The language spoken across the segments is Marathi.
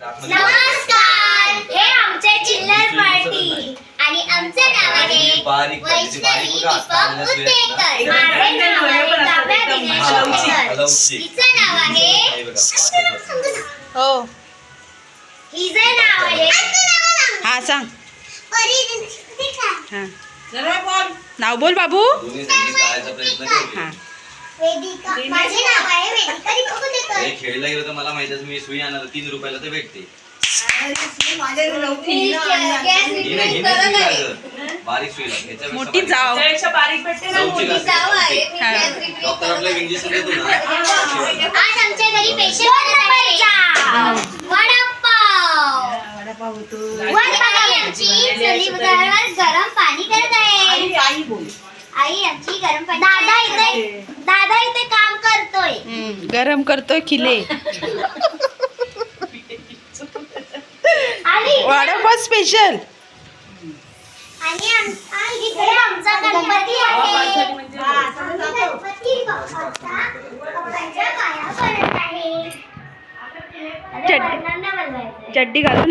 नमस्कार, हे आमचे चिल्लर पार्टी आणि आमचे नाव आहे वैष्णवी दीपक उत्तेकर. माझे नाव आहे काव्या दिनेश उत्तेकर. हिचं नाव आहे हो हिचं नाव आहे हा सांग हा नाव बोल बाबू हा वेदिका. माझे नाव आहे वेदिका दीपक उत्तेकर. खेळला गेलं तर मला माहिती मी सुई आणणार 3 रुपयाला तर भेटते. बारीक सुई मोठी जाव बारीक भेटते ना, मोठी जाव आहे. डॉक्टर आपल्याला इंजेक्शन देतो ना. आज आमच्या घरी पेशंट वडापाव. वडापाव आमची चुलीवर गरम पाणी करत आहे. आई आमची गरम पाणी. दादा इथे काम करतोय. गरम करतोय खिले आणि वडापाव स्पेशल आणि इकडे आमचा गणपती आहे. गणपती बाप्पाच्या पाया पडत आहे. चड्डी घालून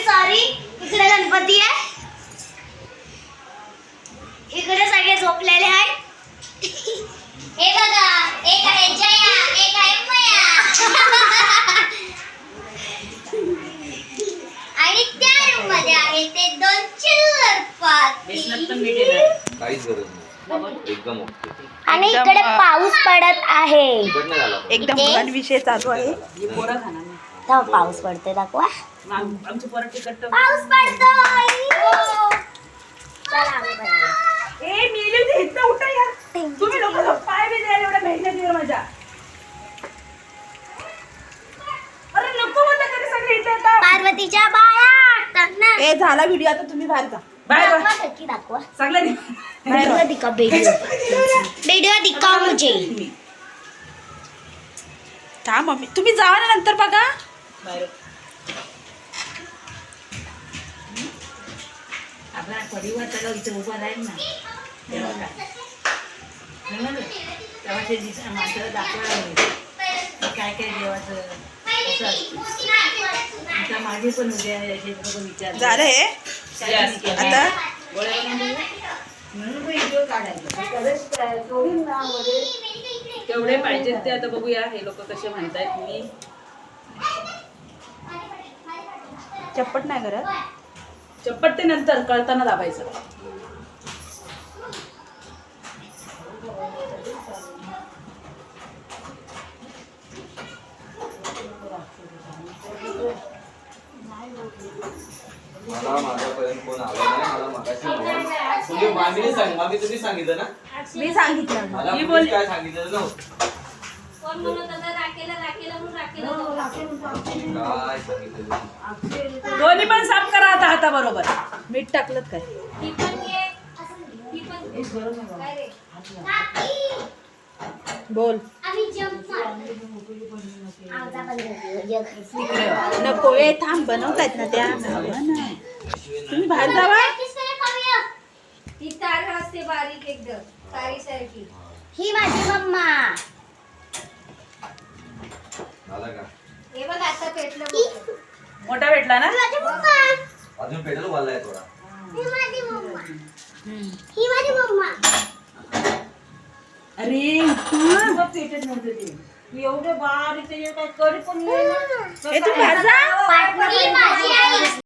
सॉरी इकडे गणपती आहे. इकडे सगळे झोपलेले आहेत. हे बघा, एक आहे जया, एक आहे मया. आणि त्या रूम मध्ये आहे ते 2 चिल्लर पार्टी. काहीच गरज नाही. एकदम ओके. आणि इकडे पाऊस पडत आहे. इकडनं झाला. एकदम छान विषय चालू आहे. पाऊस पडतोय, दाखवा. पाऊस पडतोय. चला आम्ही बनवूया. पार्वतीच्या बाया ना. ए झाला व्हिडिओ आता तुम्ही बाहेर जा दाखवा नक्की दाखवा. वीडियो दिखा, वीडियो दिखा मुझे. था मम्मी तुम्ही जावा ना नंतर बघा आपला परिवार त्याला इथे उभा राहील ना तेव्हा ते माणसाला दाखवायला काय काय देवाचं आता माझे पण उद्या विचार झालं हे आता म्हणून व्हिडिओ काढायला तेवढे पाहिजेत ते आता बघूया हे लोक कसे म्हणतायत. मी चप्पट नाही करत. चप्पट ते नंतर कळताना दाबायचं. मला माझ्यापर्यंत कोण आलं नाही. मला मगाशी मामीने तुम्ही सांगितलं ना. मी सांगितलं मला मुलीने काय सांगितलं नव्हतं. काय सांगितलं दोन्ही पण साफ करा आता हाता बरोबर. मीठ टाकलं काय बोल नको ए थांब बनवतायत ना त्या तुम्ही बाहेर जावा. ती तार असते बारीक एकदम तारीसारखी. ही माझी मम्मा. झालं का? हे बघ आता पेटलं. मोठा भेटला ना. अजून पेट्रोल वाढलाय थोडा. ही माझी मम्मा. ही माझी मम्मा. अरे पेटत नव्हतं ते एवढं बारीक काय कडी पण हे तू